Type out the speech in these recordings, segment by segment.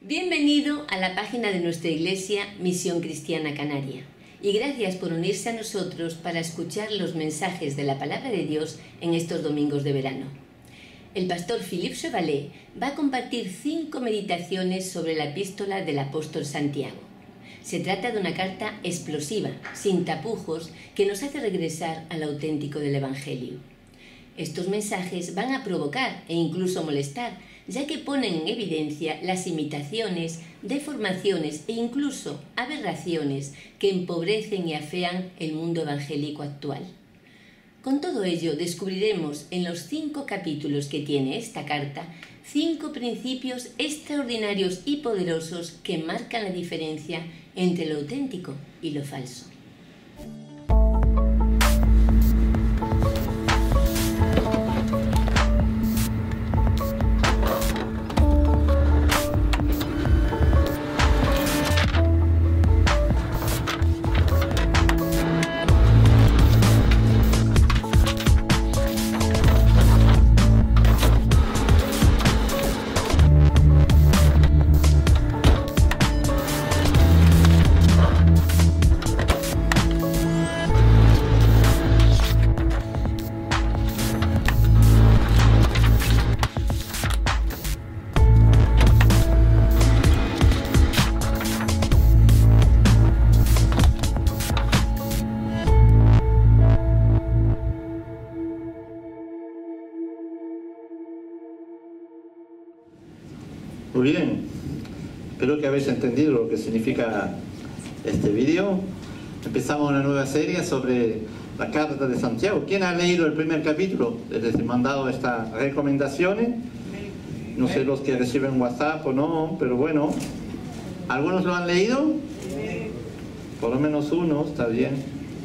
Bienvenido a la página de nuestra iglesia Misión Cristiana Canaria y gracias por unirse a nosotros para escuchar los mensajes de la Palabra de Dios en estos domingos de verano. El pastor Philippe Chevalet va a compartir 5 meditaciones sobre la epístola del apóstol Santiago. Se trata de una carta explosiva, sin tapujos, que nos hace regresar al auténtico del Evangelio. Estos mensajes van a provocar e incluso molestar, ya que ponen en evidencia las imitaciones, deformaciones e incluso aberraciones que empobrecen y afean el mundo evangélico actual. Con todo ello, descubriremos en los 5 capítulos que tiene esta carta 5 principios extraordinarios y poderosos que marcan la diferencia entre lo auténtico y lo falso. Muy bien, espero que habéis entendido lo que significa este vídeo. Empezamos una nueva serie sobre la carta de Santiago. ¿Quién ha leído el primer capítulo? Les he mandado estas recomendaciones. No sé los que reciben WhatsApp o no, pero bueno, ¿algunos lo han leído? Por lo menos uno, está bien.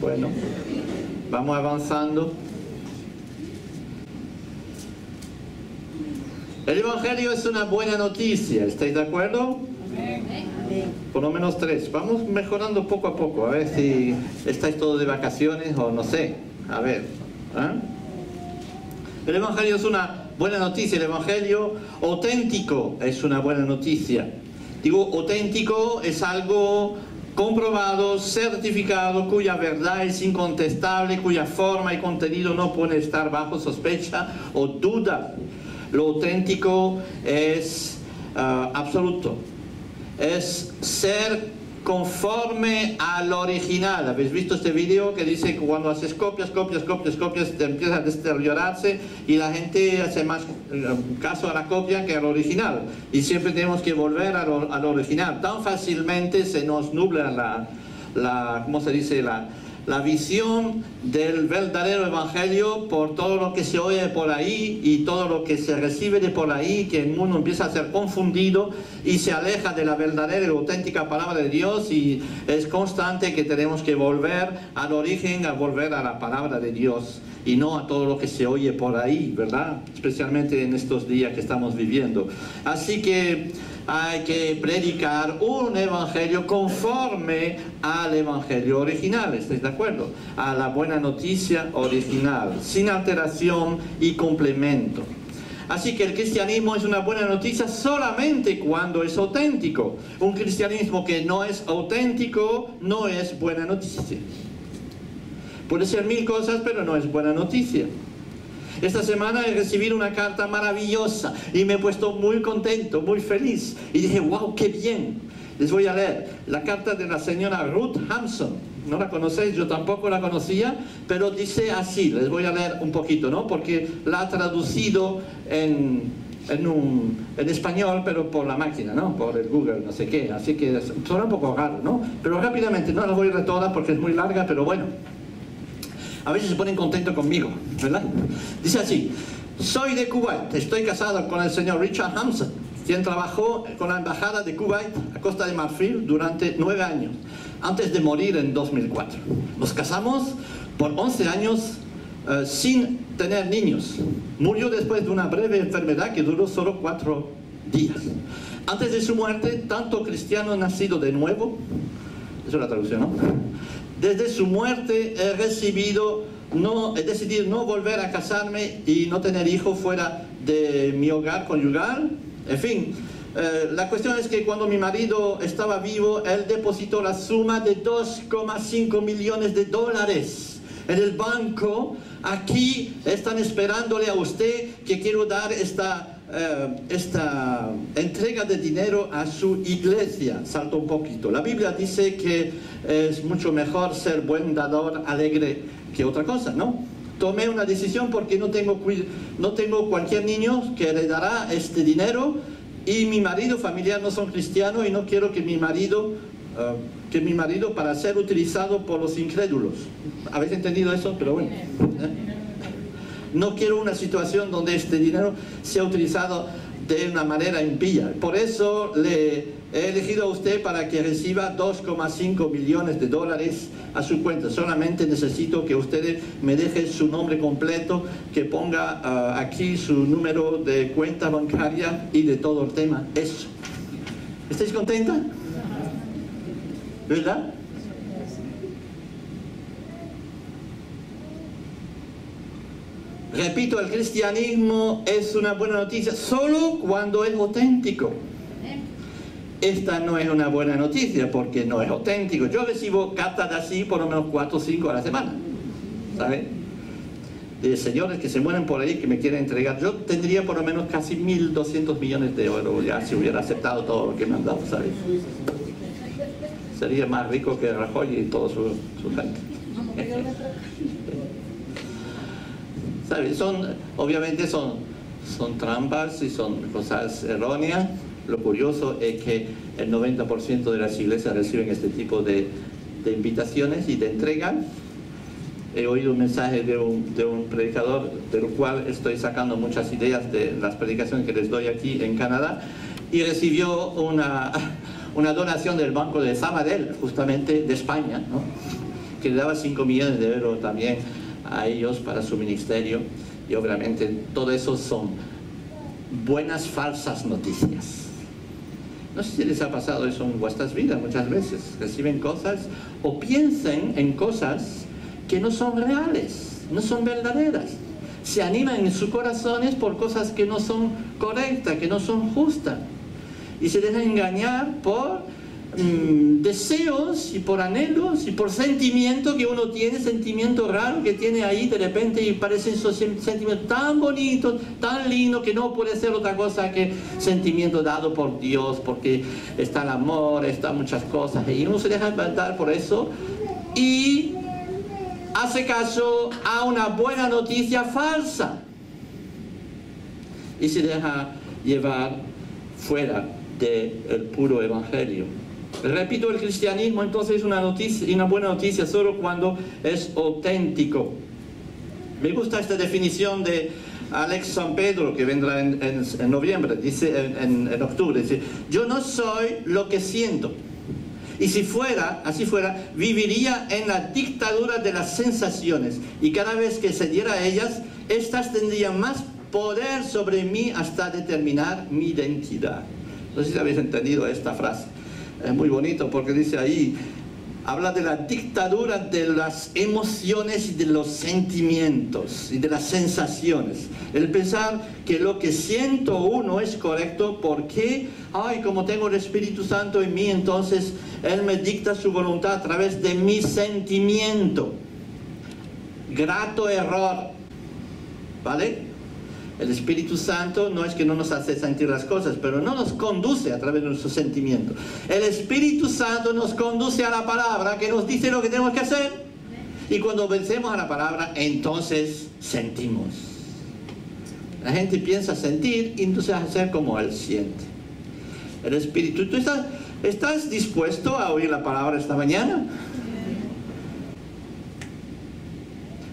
Bueno, vamos avanzando. El Evangelio es una buena noticia, ¿estáis de acuerdo? Por lo menos 3. Vamos mejorando poco a poco, a ver si estáis todos de vacaciones o no sé. A ver. El Evangelio es una buena noticia, el Evangelio auténtico es una buena noticia. Digo, auténtico es algo comprobado, certificado, cuya verdad es incontestable, cuya forma y contenido no pueden estar bajo sospecha o duda. Lo auténtico es absoluto, es ser conforme al original. ¿Habéis visto este vídeo que dice que cuando haces copias, te empieza a deteriorarse y la gente hace más caso a la copia que al original? Y siempre tenemos que volver al original. Tan fácilmente se nos nubla ¿cómo se dice? La visión del verdadero evangelio por todo lo que se oye por ahí y todo lo que se recibe de por ahí, que el mundo empieza a ser confundido y se aleja de la verdadera y auténtica palabra de Dios, y es constante que tenemos que volver al origen, a volver a la palabra de Dios y no a todo lo que se oye por ahí, ¿verdad? Especialmente en estos días que estamos viviendo. Así que hay que predicar un evangelio conforme al evangelio original, ¿estáis de acuerdo? A la buena noticia original, sin alteración y complemento. Así que el cristianismo es una buena noticia solamente cuando es auténtico. Un cristianismo que no es auténtico no es buena noticia. Puede ser 1000 cosas, pero no es buena noticia. Esta semana he recibido una carta maravillosa y me he puesto muy contento, muy feliz. Y dije, wow, qué bien. Les voy a leer la carta de la señora Ruth Hampson. No la conocéis, yo tampoco la conocía, pero dice así. Les voy a leer un poquito, ¿no? Porque la ha traducido en español, pero por la máquina, ¿no? Por el Google, no sé qué. Así que suena un poco raro, ¿no? Pero rápidamente, no la voy a leer toda porque es muy larga, pero bueno. A veces se ponen contentos conmigo, ¿verdad? Dice así: soy de Kuwait, estoy casado con el señor Richard Hampson, quien trabajó con la embajada de Kuwait a Costa de Marfil durante 9 años, antes de morir en 2004. Nos casamos por 11 años sin tener niños. Murió después de una breve enfermedad que duró solo 4 días. Antes de su muerte, tanto cristiano nacido de nuevo, eso es la traducción, ¿no? Desde su muerte he decidido no volver a casarme y no tener hijos fuera de mi hogar conyugal. En fin, la cuestión es que cuando mi marido estaba vivo, él depositó la suma de 2,5 millones de dólares en el banco. Aquí están esperándole a usted que quiero dar esta entrega de dinero a su iglesia. Salto un poquito. La Biblia dice que es mucho mejor ser buen dador alegre que otra cosa, ¿no? Tomé una decisión porque no tengo cualquier niño que heredará este dinero, y mi marido familiar no son cristianos, y no quiero que mi marido para ser utilizado por los incrédulos. ¿Habéis entendido eso? Pero bueno, no quiero una situación donde este dinero sea utilizado de una manera impía. Por eso le he elegido a usted para que reciba 2,5 millones de dólares a su cuenta. Solamente necesito que usted me deje su nombre completo, que ponga aquí su número de cuenta bancaria y de todo el tema. Eso. ¿Estáis contenta? ¿Verdad? Repito, el cristianismo es una buena noticia solo cuando es auténtico. Esta no es una buena noticia porque no es auténtico. Yo recibo cartas así por lo menos 4 o 5 a la semana, ¿sabes? De señores que se mueren por ahí, que me quieren entregar. Yo tendría por lo menos casi 1.200 millones de euros ya si hubiera aceptado todo lo que me han dado, ¿sabes? Sería más rico que Rajoy y toda su gente. ¿Sabes? Obviamente son trampas y son cosas erróneas. Lo curioso es que el 90% de las iglesias reciben este tipo de invitaciones y de entregas. He oído un mensaje de un predicador, del cual estoy sacando muchas ideas de las predicaciones que les doy aquí en Canadá, y recibió una donación del Banco de Sabadell, justamente de España, ¿no? Que le daba 5 millones de euros también a ellos para su ministerio. Y obviamente todo eso son buenas falsas noticias. No sé si les ha pasado eso en vuestras vidas muchas veces. Reciben cosas o piensan en cosas que no son reales, no son verdaderas. Se animan en sus corazones por cosas que no son correctas, que no son justas. Y se dejan engañar por deseos y por anhelos y por sentimientos que uno tiene, sentimientos raros que tiene ahí de repente, y parecen esos sentimientos tan bonitos, tan lindos, que no puede ser otra cosa que sentimiento dado por Dios, porque está el amor, está muchas cosas, y uno se deja inventar por eso y hace caso a una buena noticia falsa y se deja llevar fuera del puro evangelio. Repito, el cristianismo entonces es una buena noticia solo cuando es auténtico. Me gusta esta definición de Alex San Pedro, que vendrá en noviembre, dice, en octubre, dice: yo no soy lo que siento, y si fuera, así fuera, viviría en la dictadura de las sensaciones, y cada vez que cediera a ellas, estas tendrían más poder sobre mí hasta determinar mi identidad. No sé si habéis entendido esta frase. Es muy bonito porque dice ahí, habla de la dictadura de las emociones y de los sentimientos y de las sensaciones. El pensar que lo que siento uno es correcto porque, como tengo el Espíritu Santo en mí, entonces Él me dicta su voluntad a través de mi sentimiento. Grato error, ¿vale? El Espíritu Santo no es que no nos hace sentir las cosas, pero no nos conduce a través de nuestros sentimientos. El Espíritu Santo nos conduce a la palabra que nos dice lo que tenemos que hacer. Y cuando obedecemos a la palabra, entonces sentimos. La gente piensa sentir y entonces hacer como Él siente. El Espíritu. ¿Tú estás dispuesto a oír la palabra esta mañana?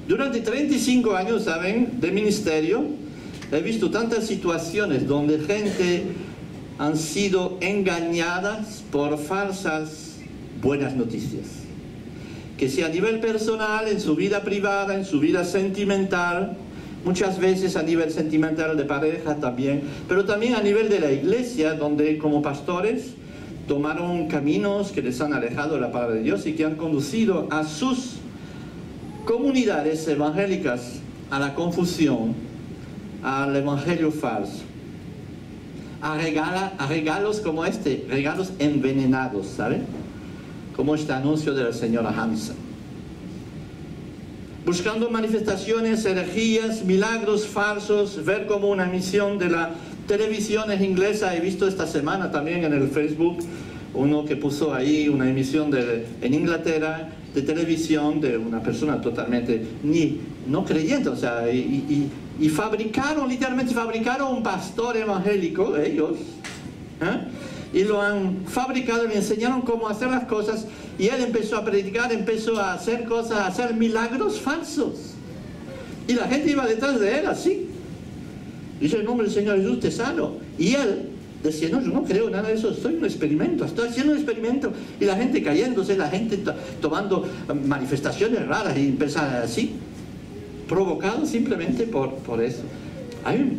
Durante 35 años, ¿saben?, de ministerio, he visto tantas situaciones donde gente han sido engañadas por falsas buenas noticias. Que sea a nivel personal, en su vida privada, en su vida sentimental, muchas veces a nivel sentimental de pareja también, pero también a nivel de la iglesia, donde como pastores tomaron caminos que les han alejado de la palabra de Dios y que han conducido a sus comunidades evangélicas a la confusión, al evangelio falso. a regalos como este, regalos envenenados, ¿saben? Como este anuncio de la señora Hansen. Buscando manifestaciones, herejías, milagros falsos, ver como una emisión de la televisión es inglesa. He visto esta semana también en el Facebook uno que puso ahí una emisión en Inglaterra de televisión de una persona totalmente no creyente, o sea, y literalmente fabricaron un pastor evangélico, ellos, y lo han fabricado, le enseñaron cómo hacer las cosas, y él empezó a predicar, empezó a hacer cosas, a hacer milagros falsos, y la gente iba detrás de él así. Dice: en nombre del Señor Jesús te sano. Y él decía: no, yo no creo nada de eso, estoy haciendo un experimento. Y la gente cayéndose, la gente tomando manifestaciones raras y empezando así, provocado simplemente por eso. A mí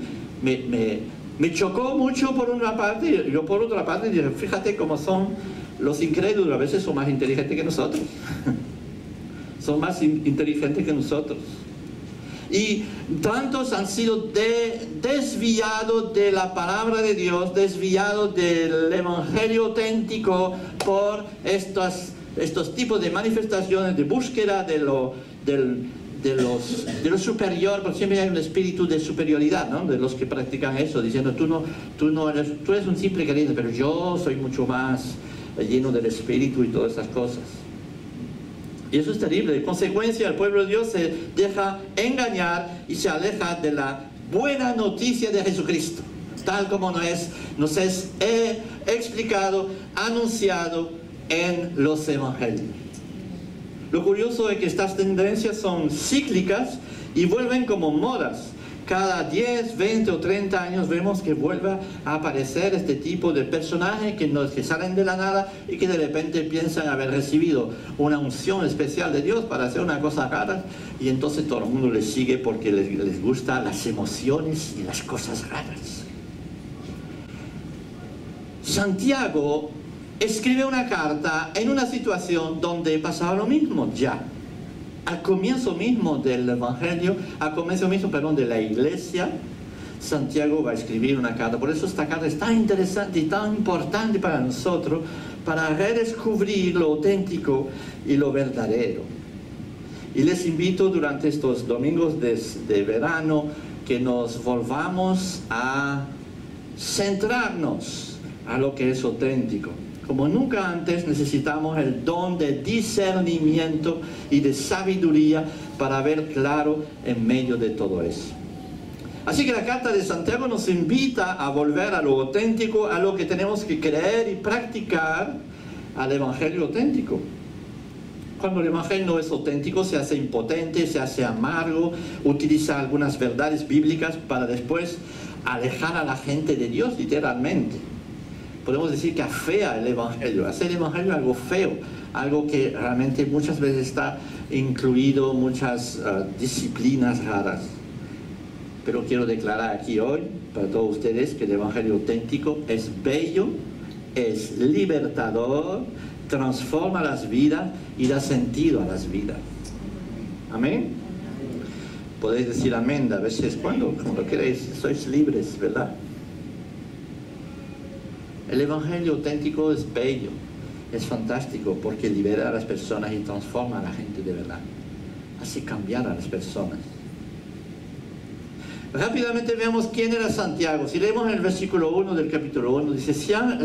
me chocó mucho por una parte, y yo por otra parte dije: fíjate cómo son los incrédulos, a veces son más inteligentes que nosotros. Son más inteligentes que nosotros. Y tantos han sido desviados de la palabra de Dios, desviados del evangelio auténtico por estos tipos de manifestaciones, de búsqueda de lo superior, porque siempre hay un espíritu de superioridad, ¿no? De los que practican eso, diciendo: tú eres un simple creyente, pero yo soy mucho más lleno del espíritu y todas esas cosas. Y eso es terrible. En consecuencia, el pueblo de Dios se deja engañar y se aleja de la buena noticia de Jesucristo, tal como nos es explicado, anunciado en los evangelios. Lo curioso es que estas tendencias son cíclicas y vuelven como modas. Cada 10, 20 o 30 años vemos que vuelve a aparecer este tipo de personajes que salen de la nada y que de repente piensan haber recibido una unción especial de Dios para hacer una cosa rara, y entonces todo el mundo les sigue porque les gustan las emociones y las cosas raras. Santiago escribe una carta en una situación donde pasaba lo mismo ya. Al comienzo mismo del Evangelio, de la iglesia, Santiago va a escribir una carta. Por eso esta carta es tan interesante y tan importante para nosotros, para redescubrir lo auténtico y lo verdadero. Y les invito durante estos domingos de verano que nos volvamos a centrarnos a lo que es auténtico. Como nunca antes necesitamos el don de discernimiento y de sabiduría para ver claro en medio de todo eso. Así que la carta de Santiago nos invita a volver a lo auténtico, a lo que tenemos que creer y practicar, al evangelio auténtico. Cuando el evangelio no es auténtico, se hace impotente, se hace amargo, utiliza algunas verdades bíblicas para después alejar a la gente de Dios, literalmente. Podemos decir que afea el evangelio, hace el evangelio algo feo, algo que realmente muchas veces está incluido muchas disciplinas raras. Pero quiero declarar aquí hoy para todos ustedes que el evangelio auténtico es bello, es libertador, transforma las vidas y da sentido a las vidas. Amén. Podéis decir amén a veces cuando queréis, sois libres, ¿verdad? El evangelio auténtico es bello, es fantástico, porque libera a las personas y transforma a la gente de verdad. Hace cambiar a las personas. Rápidamente veamos quién era Santiago. Si leemos en el versículo 1 del capítulo 1, dice: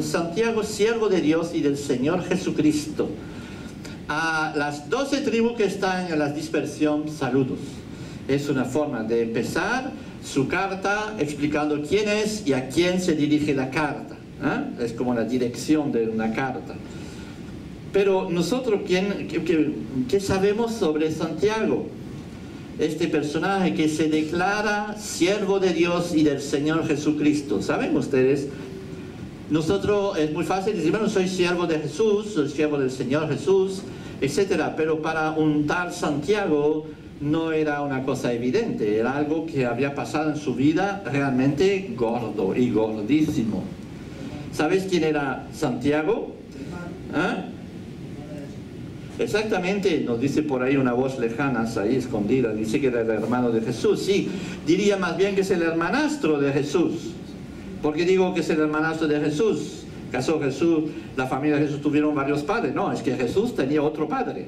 Santiago, siervo de Dios y del Señor Jesucristo. A las 12 tribus que están en la dispersión, saludos. Es una forma de empezar su carta explicando quién es y a quién se dirige la carta. Es como la dirección de una carta. Pero nosotros, ¿qué sabemos sobre Santiago? Este personaje que se declara siervo de Dios y del Señor Jesucristo. ¿Saben ustedes? Nosotros es muy fácil decir: bueno, soy siervo de Jesús, soy siervo del Señor Jesús, etc. Pero para un tal Santiago no era una cosa evidente, era algo que había pasado en su vida realmente gordo y gordísimo. ¿Sabes quién era Santiago? Exactamente, nos dice por ahí una voz lejana, ahí escondida, dice que era el hermano de Jesús. Sí, diría más bien que es el hermanastro de Jesús. ¿Por qué digo que es el hermanastro de Jesús? ¿Acaso Jesús, la familia de Jesús tuvieron varios padres? No, es que Jesús tenía otro padre.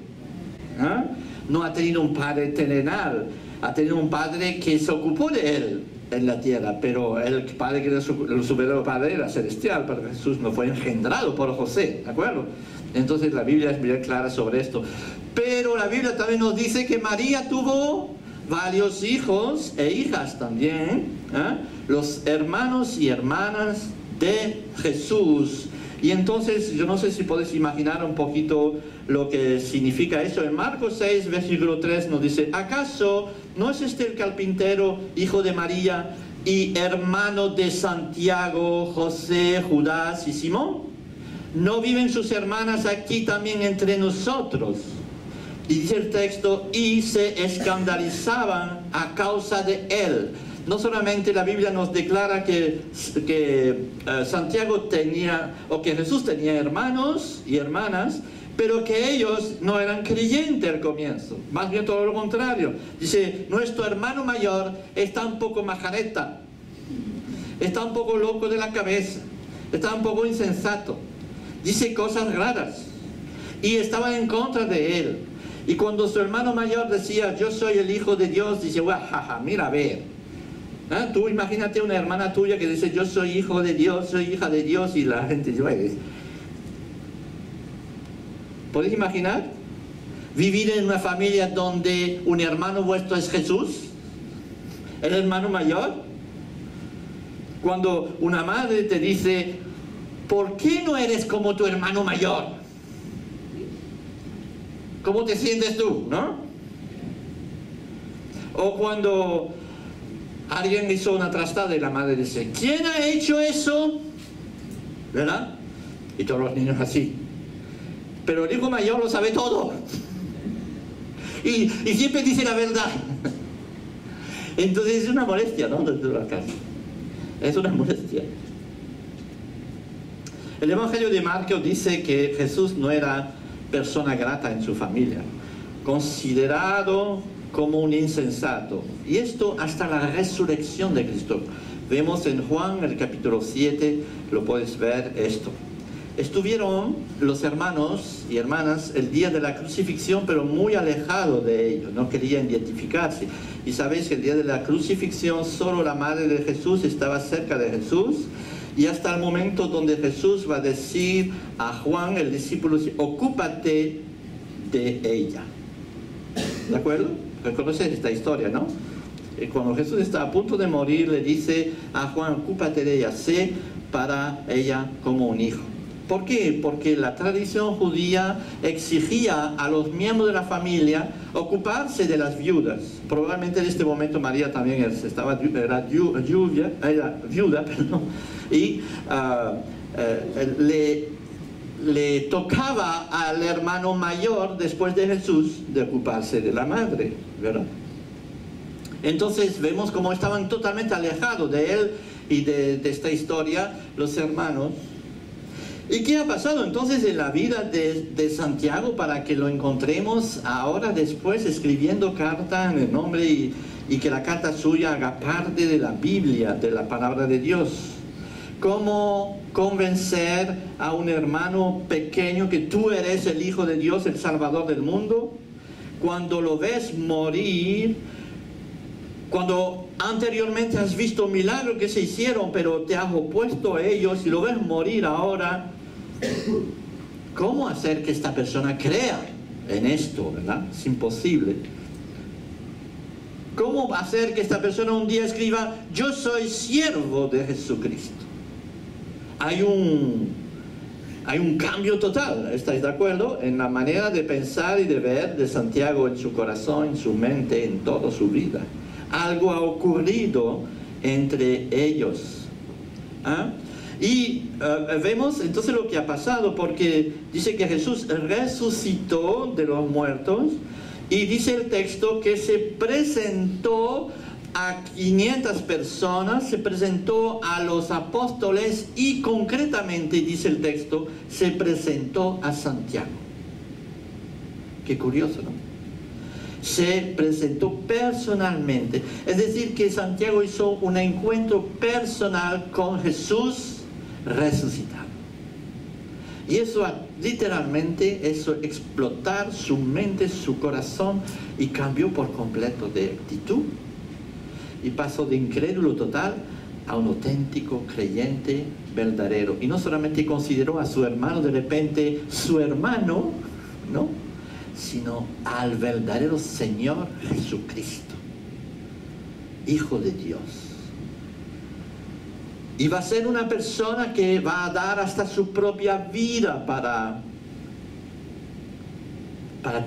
¿Ah? No ha tenido un padre terrenal, ha tenido un padre que se ocupó de él en la tierra, pero el padre que era su verdadero padre era celestial, pero Jesús no fue engendrado por José, ¿de acuerdo? Entonces la Biblia es bien clara sobre esto. Pero la Biblia también nos dice que María tuvo varios hijos e hijas también, ¿eh? Los hermanos y hermanas de Jesús. Y entonces yo no sé si podéis imaginar un poquito lo que significa eso. En Marcos 6, versículo 3 nos dice: ¿acaso no es este el carpintero, hijo de María y hermano de Santiago, José, Judas y Simón? ¿No viven sus hermanas aquí también entre nosotros? Y dice el texto: y se escandalizaban a causa de él. No solamente la Biblia nos declara que Santiago tenía, o que Jesús tenía hermanos y hermanas, pero que ellos no eran creyentes al comienzo. Más bien todo lo contrario. Dice: nuestro hermano mayor está un poco majareta, está un poco loco de la cabeza, está un poco insensato, dice cosas raras, y estaban en contra de él. Y cuando su hermano mayor decía: yo soy el hijo de Dios, dice: jaja, mira a ver. ¿Ah? Tú imagínate una hermana tuya que dice: yo soy hijo de Dios, soy hija de Dios, y la gente dice: ¿podéis imaginar? Vivir en una familia donde un hermano vuestro es Jesús, el hermano mayor. Cuando una madre te dice: ¿por qué no eres como tu hermano mayor? ¿Cómo te sientes tú, no? O cuando alguien hizo una trastada y la madre dice: ¿quién ha hecho eso? ¿Verdad? Y todos los niños así. Pero el hijo mayor lo sabe todo. Y siempre dice la verdad. Entonces es una molestia, ¿no? Dentro de la casa. Es una molestia. El Evangelio de Marcos dice que Jesús no era persona grata en su familia, considerado como un insensato. Y esto hasta la resurrección de Cristo. Vemos en Juan, el capítulo 7, lo puedes ver esto. Estuvieron los hermanos y hermanas el día de la crucifixión, pero muy alejados de ellos, no querían identificarse. Y sabéis que el día de la crucifixión solo la madre de Jesús estaba cerca de Jesús, y hasta el momento donde Jesús va a decir a Juan, el discípulo: ocúpate de ella. ¿De acuerdo? Reconoces esta historia, ¿no? Cuando Jesús está a punto de morir, le dice a Juan: ocúpate de ella, sé para ella como un hijo. ¿Por qué? Porque la tradición judía exigía a los miembros de la familia ocuparse de las viudas. Probablemente en este momento María también era viuda, perdón, y le tocaba al hermano mayor, después de Jesús, de ocuparse de la madre, ¿verdad? Entonces vemos cómo estaban totalmente alejados de él y de esta historia los hermanos. ¿Y qué ha pasado entonces en la vida de Santiago para que lo encontremos ahora después escribiendo carta en el nombre y que la carta suya haga parte de la Biblia, de la palabra de Dios? ¿Cómo convencer a un hermano pequeño que tú eres el Hijo de Dios, el Salvador del mundo? Cuando lo ves morir, cuando anteriormente has visto milagros que se hicieron, pero te has opuesto a ellos y lo ves morir ahora, ¿cómo hacer que esta persona crea en esto, verdad? Es imposible. ¿Cómo hacer que esta persona un día escriba: yo soy siervo de Jesucristo? Hay un cambio total, ¿estáis de acuerdo? En la manera de pensar y de ver de Santiago, en su corazón, en su mente, en toda su vida. Algo ha ocurrido entre ellos. ¿Ah? Y vemos entonces lo que ha pasado, porque dice que Jesús resucitó de los muertos, y dice el texto que se presentó a 500 personas, se presentó a los apóstoles y concretamente, dice el texto, se presentó a Santiago. Qué curioso, ¿no? se presentó personalmente. Es decir, que Santiago hizo un encuentro personal con Jesús resucitado. Y eso literalmente, eso explotar su mente, su corazón, y cambió por completo de actitud. Y pasó de incrédulo total a un auténtico creyente verdadero. Y no solamente consideró a su hermano de repente su hermano, ¿no?, sino al verdadero Señor Jesucristo, Hijo de Dios. Y va a ser una persona que va a dar hasta su propia vida para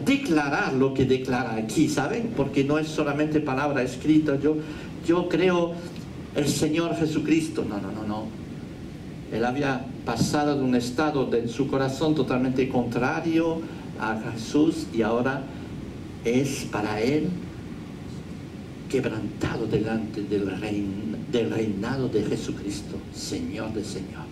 declarar lo que declara aquí, ¿saben? Porque no es solamente palabra escrita. Yo creo el Señor Jesucristo. No. Él había pasado de un estado en su corazón totalmente contrario a Jesús, y ahora es para él quebrantado delante del reinado de Jesucristo, Señor de Señor.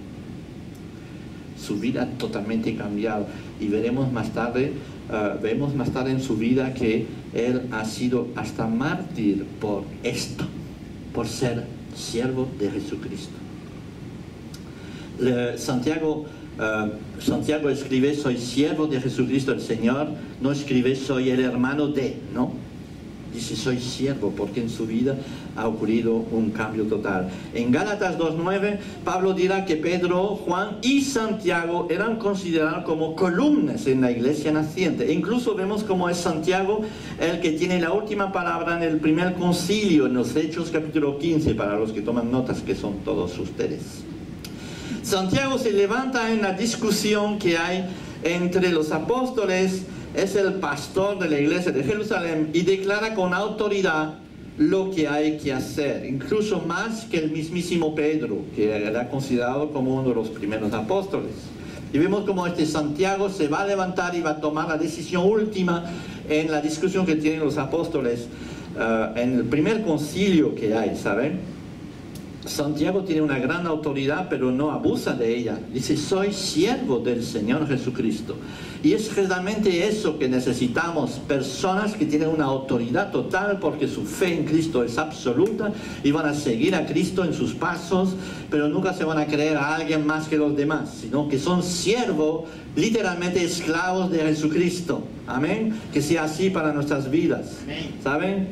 Su vida totalmente cambiado, y vemos más tarde en su vida que él ha sido hasta mártir por esto, por ser siervo de Jesucristo. Santiago escribe: soy siervo de Jesucristo el Señor. No escribe soy el hermano de, ¿no? Dice soy siervo, porque en su vida ha ocurrido un cambio total. En Gálatas 2:9, Pablo dirá que Pedro, Juan y Santiago eran considerados como columnas en la iglesia naciente. E incluso vemos cómo es Santiago el que tiene la última palabra en el primer concilio, en los Hechos capítulo 15, para los que toman notas, que son todos ustedes. Santiago se levanta en la discusión que hay entre los apóstoles, es el pastor de la iglesia de Jerusalén, y declara con autoridad lo que hay que hacer, incluso más que el mismísimo Pedro, que era considerado como uno de los primeros apóstoles. Y vemos como este Santiago se va a levantar y va a tomar la decisión última en la discusión que tienen los apóstoles en el primer concilio que hay, ¿saben? Santiago tiene una gran autoridad, pero no abusa de ella. Dice, soy siervo del Señor Jesucristo. Y es realmente eso que necesitamos, personas que tienen una autoridad total, porque su fe en Cristo es absoluta y van a seguir a Cristo en sus pasos, pero nunca se van a creer a alguien más que los demás, sino que son siervos, literalmente esclavos de Jesucristo. Amén. Que sea así para nuestras vidas. ¿Saben?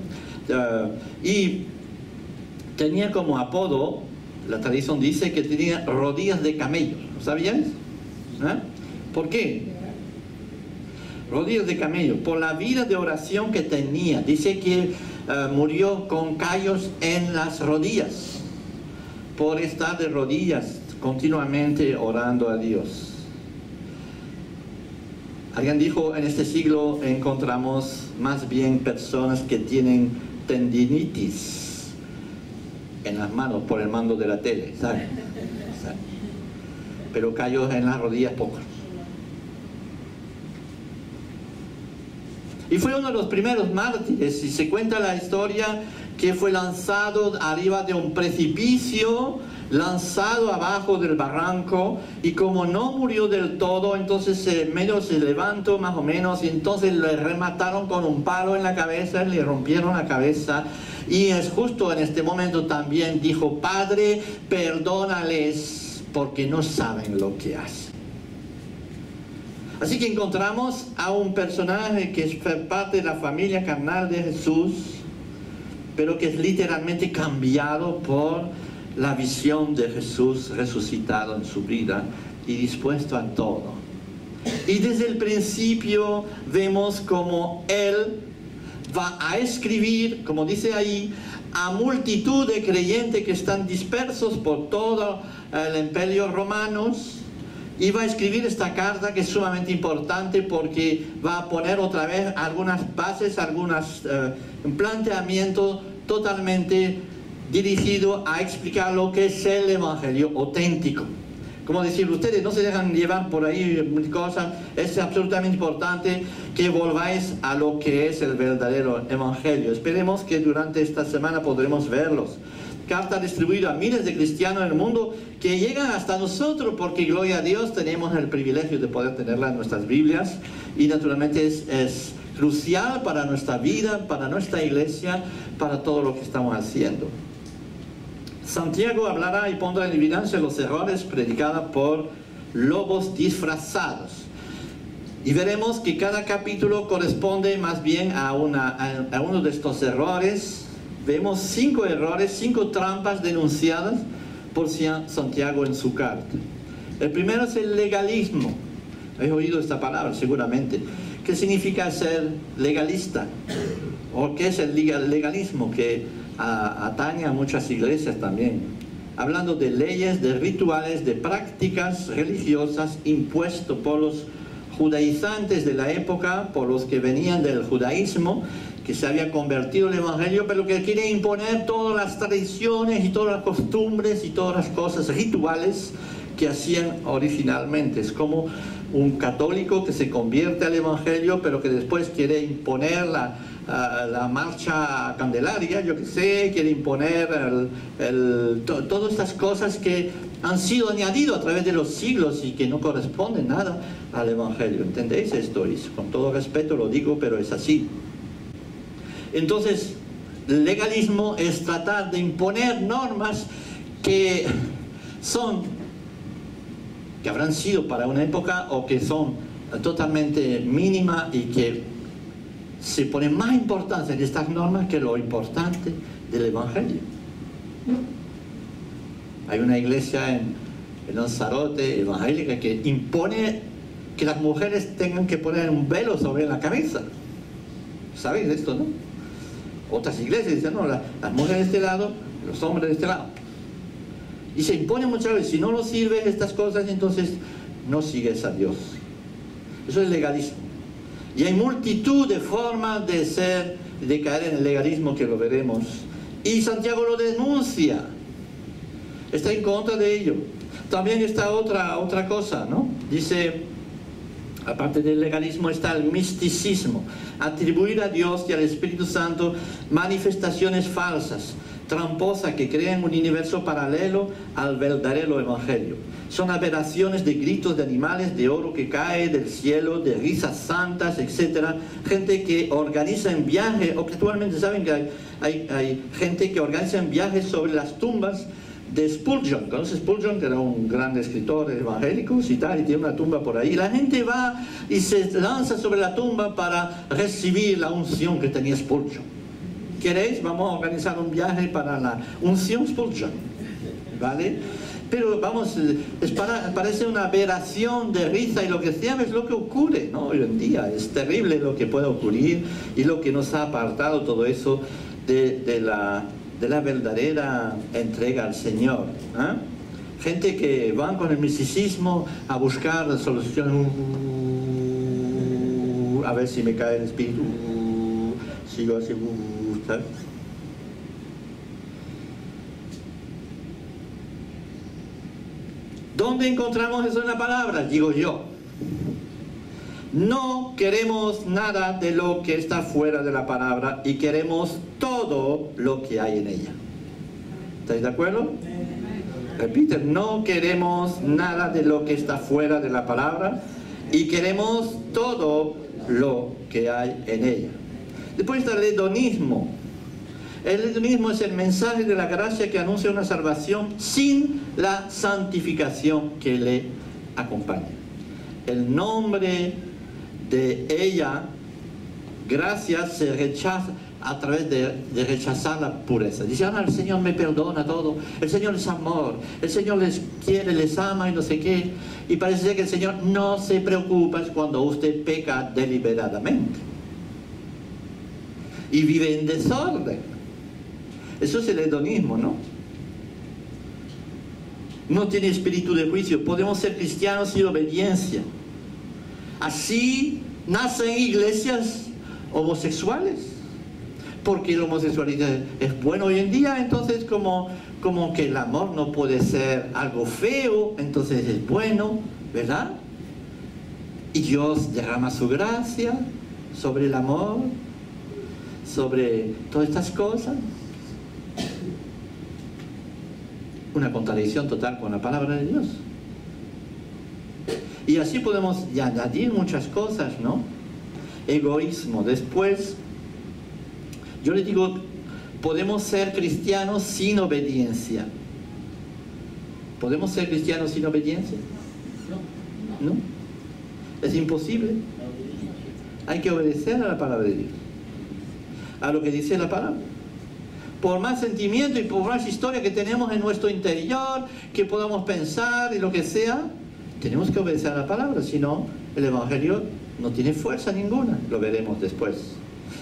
Y tenía como apodo, la tradición dice que tenía rodillas de camello. ¿Sabían? ¿Por qué? Rodillas de camello, por la vida de oración que tenía. Dice que murió con callos en las rodillas, por estar de rodillas continuamente orando a Dios. Alguien dijo, en este siglo encontramos más bien personas que tienen tendinitis en las manos por el mando de la tele, ¿sabes? Pero callos en las rodillas pocos. Y fue uno de los primeros mártires, y se cuenta la historia que fue lanzado arriba de un precipicio, lanzado abajo del barranco, y como no murió del todo, entonces medio se levantó más o menos, y entonces le remataron con un palo en la cabeza, le rompieron la cabeza, y es justo en este momento también dijo, Padre, perdónales, porque no saben lo que hacen. Así que encontramos a un personaje que es parte de la familia carnal de Jesús, pero que es literalmente cambiado por la visión de Jesús resucitado en su vida y dispuesto a todo. Y desde el principio vemos como Él va a escribir, como dice ahí, a multitud de creyentes que están dispersos por todo el imperio romano. Y va a escribir esta carta que es sumamente importante porque va a poner otra vez algunas bases, un planteamiento totalmente dirigido a explicar lo que es el Evangelio auténtico. Como decir, ustedes no se dejan llevar por ahí cosas, es absolutamente importante que volváis a lo que es el verdadero Evangelio. Esperemos que durante esta semana podremos verlos. Carta distribuida a miles de cristianos en el mundo que llegan hasta nosotros porque, gloria a Dios, tenemos el privilegio de poder tenerla en nuestras Biblias, y naturalmente es crucial para nuestra vida, para nuestra iglesia, para todo lo que estamos haciendo. Santiago hablará y pondrá en evidencia los errores predicados por lobos disfrazados. Y veremos que cada capítulo corresponde más bien a uno de estos errores. Vemos 5 errores, 5 trampas denunciadas por Santiago en su carta. El primero es el legalismo. Habéis oído esta palabra seguramente. ¿Qué significa ser legalista? ¿O qué es el legalismo? Que atañe a muchas iglesias también. Hablando de leyes, de rituales, de prácticas religiosas impuestos por los judaizantes de la época, por los que venían del judaísmo, que se había convertido el evangelio, pero que quiere imponer todas las tradiciones y todas las costumbres y todas las cosas rituales que hacían originalmente. Es como un católico que se convierte al evangelio, pero que después quiere imponer la marcha candelaria, yo que sé, quiere imponer todas estas cosas que han sido añadidas a través de los siglos y que no corresponden nada al evangelio. ¿Entendéis esto? Y con todo respeto lo digo, pero es así. Entonces, el legalismo es tratar de imponer normas que habrán sido para una época o que son totalmente mínimas y que se pone más importancia en estas normas que lo importante del evangelio. Hay una iglesia en Lanzarote evangélica que impone que las mujeres tengan que poner un velo sobre la cabeza. ¿Sabéis de esto, no? Otras iglesias dicen, no, las mujeres de este lado, los hombres de este lado. Y se impone muchas veces, si no lo sirves estas cosas, entonces no sigues a Dios. Eso es legalismo. Y hay multitud de formas de caer en el legalismo, que lo veremos. Y Santiago lo denuncia. Está en contra de ello. También está otra cosa, ¿no? Dice, aparte del legalismo está el misticismo. Atribuir a Dios y al Espíritu Santo manifestaciones falsas, tramposas, que crean un universo paralelo al verdadero evangelio. Son aberraciones de gritos de animales, de oro que cae del cielo, de risas santas, etc. Gente que organiza en viajes, o que actualmente saben que hay gente que organiza en viajes sobre las tumbas de Spurgeon. ¿Conoces Spurgeon? Que era un gran escritor evangélico y tal, y tiene una tumba por ahí. La gente va y se lanza sobre la tumba para recibir la unción que tenía Spurgeon. ¿Queréis? Vamos a organizar un viaje para la unción Spurgeon, ¿vale? Pero vamos, parece una aberración de risa, y lo que sea es lo que ocurre, ¿no? Hoy en día es terrible lo que puede ocurrir y lo que nos ha apartado todo eso de la verdadera entrega al Señor, ¿eh? Gente que van con el misticismo a buscar soluciones, a ver si me cae el espíritu, sigo así, ¿sabes? ¿Dónde encontramos eso en la palabra? Digo yo. No queremos nada de lo que está fuera de la palabra y queremos todo lo que hay en ella. ¿Estáis de acuerdo? Repite, no queremos nada de lo que está fuera de la palabra y queremos todo lo que hay en ella. Después está el hedonismo. El hedonismo es el mensaje de la gracia que anuncia una salvación sin la santificación que le acompaña. El nombre de ella, gracia, se rechaza a través de rechazar la pureza. Dice, el Señor me perdona todo, el Señor es amor, el Señor les quiere, les ama y no sé qué. Y parece ser que el Señor no se preocupa cuando usted peca deliberadamente y vive en desorden. Eso es el hedonismo, ¿no? No tiene espíritu de juicio. Podemos ser cristianos sin obediencia. Así nacen iglesias homosexuales, porque la homosexualidad es bueno hoy en día. Entonces como que el amor no puede ser algo feo, entonces es bueno, ¿verdad? Y Dios derrama su gracia sobre el amor, sobre todas estas cosas. Una contradicción total con la palabra de Dios. Y así podemos añadir muchas cosas, ¿no? egoísmo. Después, yo les digo, podemos ser cristianos sin obediencia. ¿Podemos ser cristianos sin obediencia? No. Es imposible. Hay que obedecer a la palabra de Dios, a lo que dice la palabra. Por más sentimiento y por más historia que tenemos en nuestro interior, que podamos pensar y lo que sea, tenemos que obedecer a la palabra, si no, el Evangelio no tiene fuerza ninguna. Lo veremos después.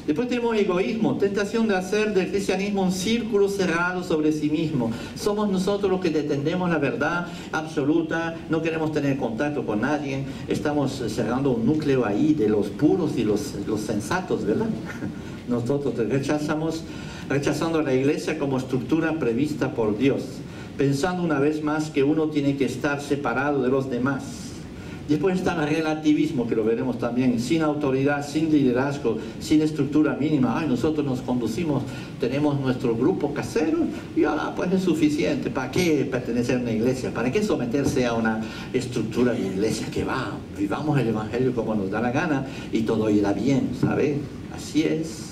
Después tenemos egoísmo, tentación de hacer del cristianismo un círculo cerrado sobre sí mismo. Somos nosotros los que defendemos la verdad absoluta, no queremos tener contacto con nadie, estamos cerrando un núcleo ahí de los puros y los sensatos, ¿verdad? Nosotros rechazando la iglesia como estructura prevista por Dios, pensando una vez más que uno tiene que estar separado de los demás. Después está el relativismo, que lo veremos también, sin autoridad, sin liderazgo, sin estructura mínima. Ay, nosotros nos conducimos, tenemos nuestro grupo casero y ahora pues es suficiente. ¿Para qué pertenecer a una iglesia? ¿Para qué someterse a una estructura de iglesia? Que va, vivamos el Evangelio como nos da la gana y todo irá bien, ¿sabes? Así es.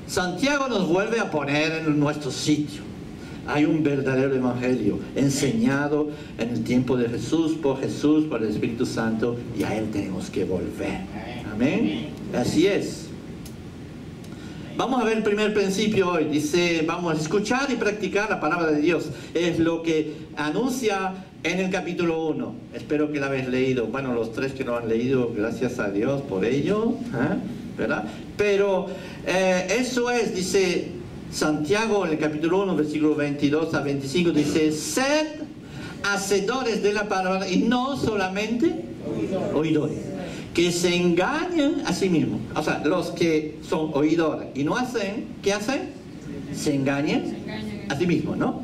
Santiago nos vuelve a poner en nuestro sitio. Hay un verdadero evangelio enseñado en el tiempo de Jesús, por el Espíritu Santo, y a Él tenemos que volver. Amén. Así es. Vamos a ver el primer principio hoy. Dice, vamos a escuchar y practicar la palabra de Dios. Es lo que anuncia en el capítulo 1. Espero que la habéis leído. Bueno, los tres que lo han leído, gracias a Dios por ello, ¿verdad? Pero eso es, dice Santiago en el capítulo 1, versículo 22 a 25, dice, sed hacedores de la palabra y no solamente oidores, que se engañan a sí mismos. O sea, los que son oidores y no hacen, ¿qué hacen? Se engañan a sí mismos, ¿no?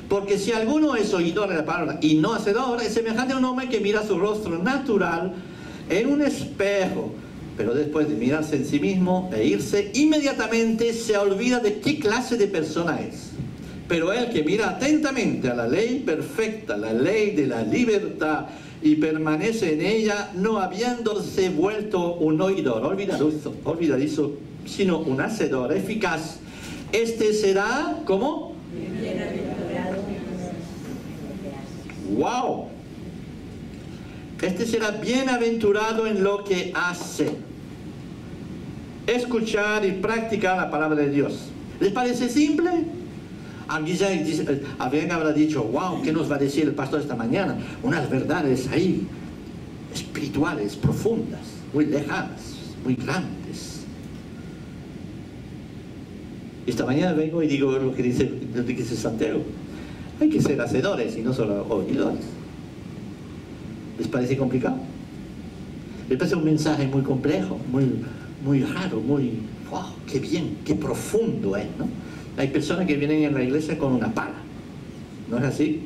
Porque si alguno es oidor de la palabra y no hacedor, es semejante a un hombre que mira su rostro natural en un espejo, pero después de mirarse en sí mismo e irse, inmediatamente se olvida de qué clase de persona es. Pero el que mira atentamente a la ley perfecta, la ley de la libertad, y permanece en ella, no habiéndose vuelto un oidor olvidadizo, sino un hacedor eficaz, este será, ¿cómo? ¡Wow! Este será bienaventurado en lo que hace. Escuchar y practicar la palabra de Dios. ¿Les parece simple? Alguien habrá dicho, wow, ¿qué nos va a decir el pastor esta mañana? Unas verdades ahí, espirituales, profundas, muy lejanas, muy grandes. Esta mañana vengo y digo lo que dice Santiago. Hay que ser hacedores y no solo oidores. ¿Les parece complicado? Les parece un mensaje muy complejo, muy raro, wow, qué bien, qué profundo es, ¿no? Hay personas que vienen en la iglesia con una pala, ¿no es así?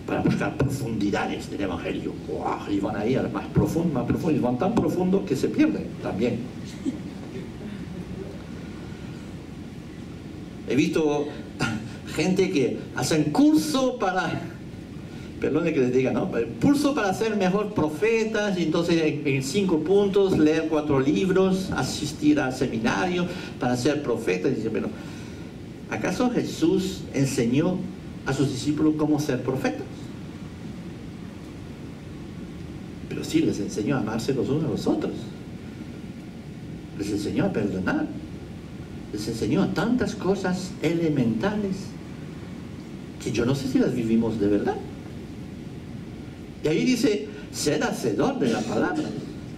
Para buscar profundidades del Evangelio. Wow, y van ahí al más profundo, y van tan profundo que se pierden también. He visto gente que hacen curso para, perdone que les diga, ¿no? Curso para ser mejor profetas, y entonces en 5 puntos, leer 4 libros, asistir al seminario para ser profeta. Y dice, pero ¿acaso Jesús enseñó a sus discípulos cómo ser profetas? Pero sí, les enseñó a amarse los unos a los otros. Les enseñó a perdonar. Les enseñó a tantas cosas elementales que yo no sé si las vivimos de verdad. Y ahí dice, ser hacedor de la palabra,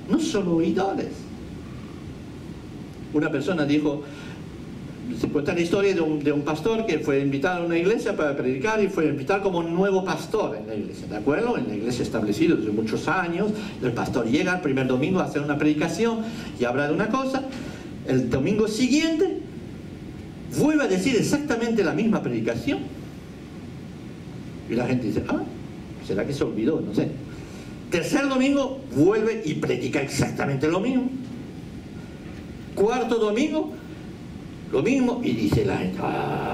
no solo oidores. Una persona dijo, se cuenta la historia de un pastor que fue invitado a una iglesia para predicar, y fue invitado como un nuevo pastor en la iglesia, ¿de acuerdo? En la iglesia establecida desde muchos años. El pastor llega el primer domingo a hacer una predicación y habla de una cosa. El domingo siguiente vuelve a decir exactamente la misma predicación. Y la gente dice, ¿será que se olvidó? No sé. Tercer domingo vuelve y predica exactamente lo mismo. Cuarto domingo, lo mismo, y dice la gente,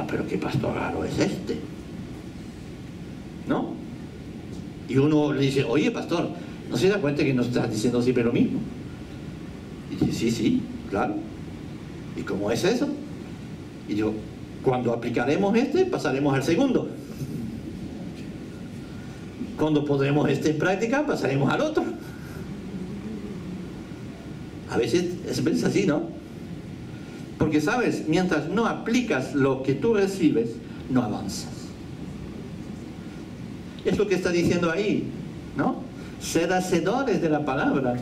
pero qué pastor raro es este, ¿no? Y uno le dice, oye pastor, ¿no se da cuenta que nos estás diciendo siempre lo mismo? Y dice, sí, sí, claro. ¿Y cómo es eso? Y digo, cuando aplicaremos este, pasaremos al segundo. Cuando pondremos este en práctica, pasaremos al otro. A veces es así, ¿no? Porque, ¿sabes? Mientras no aplicas lo que tú recibes, no avanzas. Es lo que está diciendo ahí, ¿no? Sed hacedores de la palabra,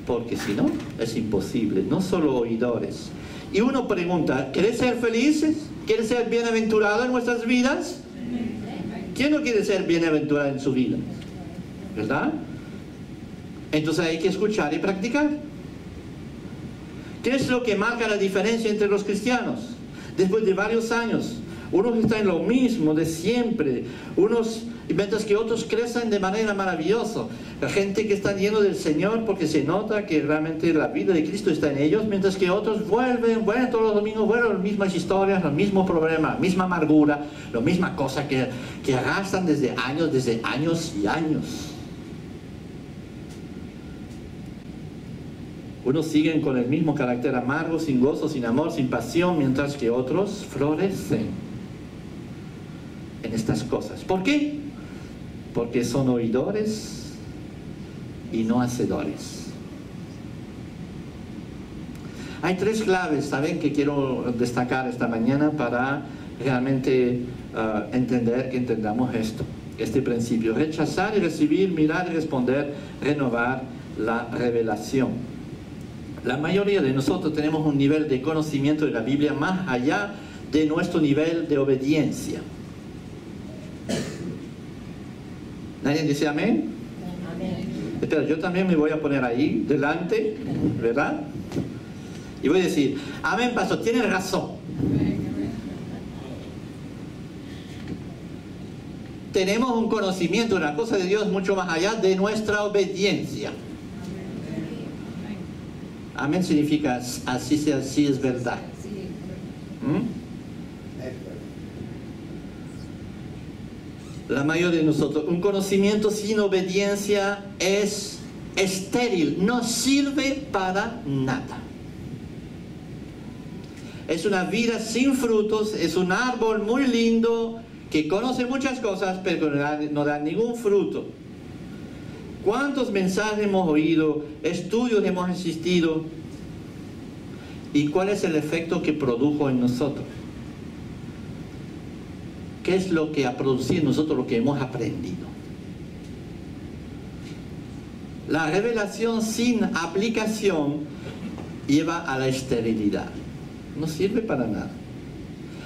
porque si no, es imposible, no solo oidores. Y uno pregunta, ¿quieres ser felices? ¿Quieres ser bienaventurado en nuestras vidas? ¿Quién no quiere ser bienaventurado en su vida? ¿Verdad? Entonces hay que escuchar y practicar. ¿Qué es lo que marca la diferencia entre los cristianos? Después de varios años, unos están en lo mismo de siempre, mientras que otros crecen de manera maravillosa. La gente que está lleno del Señor porque se nota que realmente la vida de Cristo está en ellos, mientras que otros vuelven todos los domingos, vuelven las mismas historias, los mismos problemas, la misma amargura, la misma cosa que arrastran desde años y años. Unos siguen con el mismo carácter amargo, sin gozo, sin amor, sin pasión, mientras que otros florecen en estas cosas. ¿Por qué? Porque son oidores y no hacedores. Hay tres claves, ¿saben?, que quiero destacar esta mañana para realmente que entendamos este principio. Rechazar y recibir, mirar y responder, renovar la revelación. La mayoría de nosotros tenemos un nivel de conocimiento de la Biblia más allá de nuestro nivel de obediencia. ¿Nadie dice amén? Amén. Espera, yo también me voy a poner ahí, delante, ¿verdad? Y voy a decir, amén, pastor, tiene razón. Tenemos un conocimiento de la cosa de Dios mucho más allá de nuestra obediencia. Amén significa así sea, así es verdad. La mayoría de nosotros, un conocimiento sin obediencia es estéril, no sirve para nada. Es una vida sin frutos, es un árbol muy lindo que conoce muchas cosas, pero no da ningún fruto. ¿Cuántos mensajes hemos oído, estudios hemos asistido? ¿Y cuál es el efecto que produjo en nosotros? ¿Qué es lo que ha producido en nosotros lo que hemos aprendido? La revelación sin aplicación lleva a la esterilidad. No sirve para nada.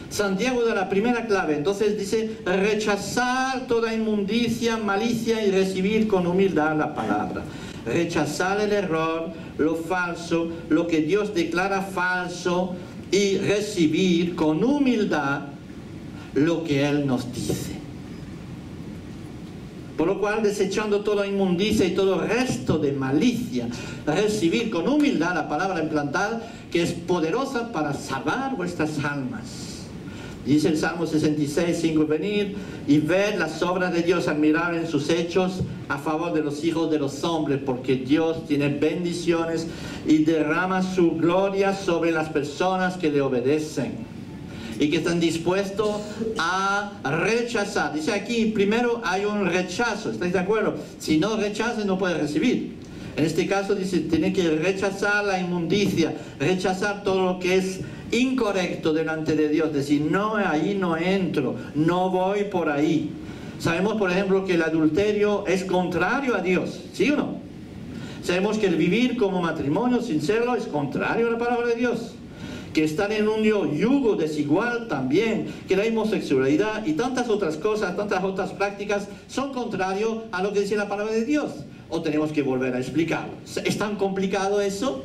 Santiago da la primera clave, entonces dice, rechazar toda inmundicia, malicia y recibir con humildad la palabra. Rechazar el error, lo falso, lo que Dios declara falso y recibir con humildad lo que Él nos dice. Por lo cual, desechando toda inmundicia y todo resto de malicia, recibir con humildad la palabra implantada que es poderosa para salvar vuestras almas. Dice el Salmo 66, 5, venid y ved las obras de Dios, admirar en sus hechos a favor de los hijos de los hombres, porque Dios tiene bendiciones y derrama su gloria sobre las personas que le obedecen y que están dispuestos a rechazar. Dice aquí, primero hay un rechazo, ¿estáis de acuerdo? Si no rechazas, no puedes recibir. En este caso dice, tiene que rechazar la inmundicia, rechazar todo lo que es incorrecto delante de Dios, decir, no, ahí no entro, no voy por ahí. Sabemos, por ejemplo, que el adulterio es contrario a Dios, ¿sí o no? Sabemos que el vivir como matrimonio sin serlo es contrario a la palabra de Dios, que estar en un yugo desigual también, que la homosexualidad y tantas otras cosas, tantas otras prácticas son contrarios a lo que dice la palabra de Dios. ¿O tenemos que volver a explicarlo? ¿Es tan complicado eso?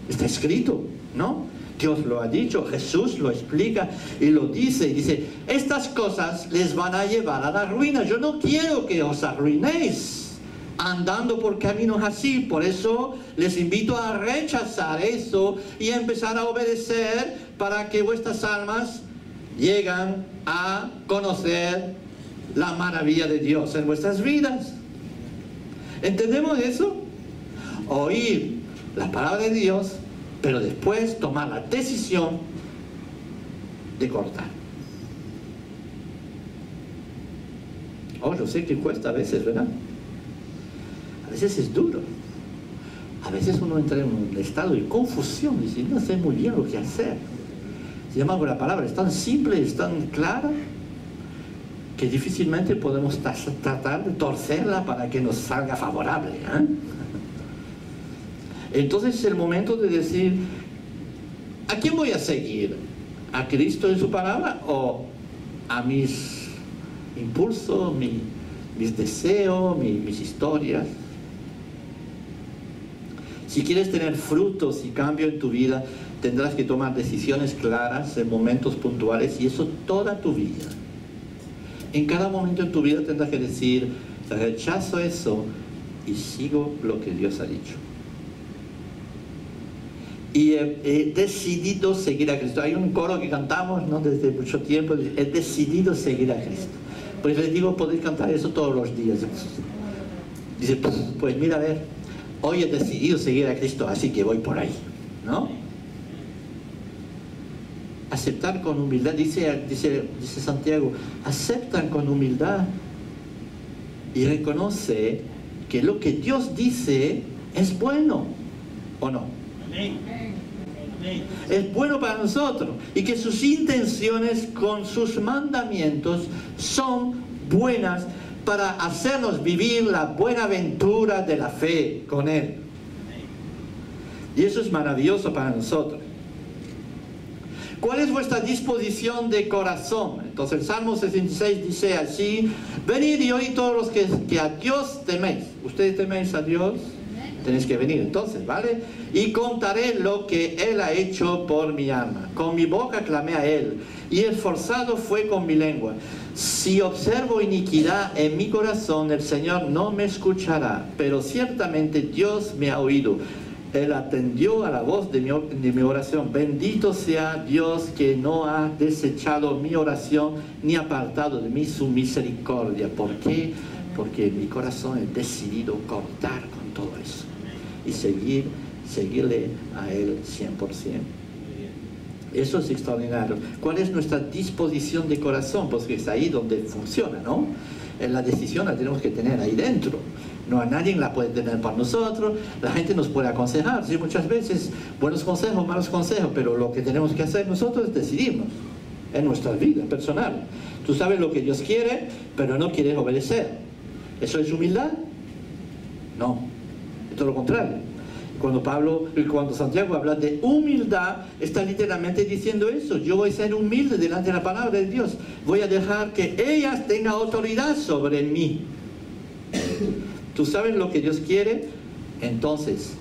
Está escrito, ¿no? Dios lo ha dicho, Jesús lo explica y lo dice. Y dice, estas cosas les van a llevar a la ruina. Yo no quiero que os arruinéis andando por caminos así. Por eso les invito a rechazar eso y a empezar a obedecer para que vuestras almas lleguen a conocer la maravilla de Dios en vuestras vidas. ¿Entendemos eso? Oír la palabra de Dios, pero después tomar la decisión de cortar. Oh, yo sé que cuesta a veces, ¿verdad? A veces es duro. A veces uno entra en un estado de confusión y dice, no sé muy bien lo que hacer. Sin embargo, la palabra es tan simple, es tan clara, que difícilmente podemos tratar de torcerla para que nos salga favorable, ¿eh? Entonces es el momento de decir, ¿a quién voy a seguir? ¿A Cristo en su palabra o a mis impulsos, mis deseos, mis historias? Si quieres tener frutos y cambio en tu vida, tendrás que tomar decisiones claras en momentos puntuales, y eso toda tu vida. En cada momento en tu vida tendrás que decir, rechazo eso y sigo lo que Dios ha dicho. Y he decidido seguir a Cristo. Hay un coro que cantamos, ¿no?, desde mucho tiempo, he decidido seguir a Cristo. Pues les digo, podéis cantar eso todos los días. Dice, pues mira, a ver, hoy he decidido seguir a Cristo, así que voy por ahí, ¿no? Aceptar con humildad, dice Santiago, aceptan con humildad y reconoce que lo que Dios dice es bueno, ¿o no? Es bueno para nosotros, y que sus intenciones con sus mandamientos son buenas para hacernos vivir la buena aventura de la fe con Él. Y eso es maravilloso para nosotros. ¿Cuál es vuestra disposición de corazón? Entonces el Salmo 66 dice así, venid y oíd todos los que a Dios teméis. ¿Ustedes teméis a Dios? Tenéis que venir entonces, ¿vale? Y contaré lo que Él ha hecho por mi alma. Con mi boca clamé a Él, y esforzado fue con mi lengua. Si observo iniquidad en mi corazón, el Señor no me escuchará, pero ciertamente Dios me ha oído. Él atendió a la voz de mi oración. Bendito sea Dios, que no ha desechado mi oración, ni apartado de mí su misericordia. ¿Por qué? Porque mi corazón es decidido cortar con todo eso y seguirle a Él 100%. Eso es extraordinario. ¿Cuál es nuestra disposición de corazón? Porque es ahí donde funciona, ¿no? La decisión la tenemos que tener ahí dentro. No a nadie la puede tener para nosotros. La gente nos puede aconsejar, sí, muchas veces, buenos consejos, malos consejos, pero lo que tenemos que hacer nosotros es decidirnos en nuestra vida personal. Tú sabes lo que Dios quiere, pero no quieres obedecer. ¿Eso es humildad? No, es todo lo contrario. Cuando Santiago habla de humildad, está literalmente diciendo eso. Yo voy a ser humilde delante de la palabra de Dios. Voy a dejar que ella tenga autoridad sobre mí. Tú sabes lo que Dios quiere, entonces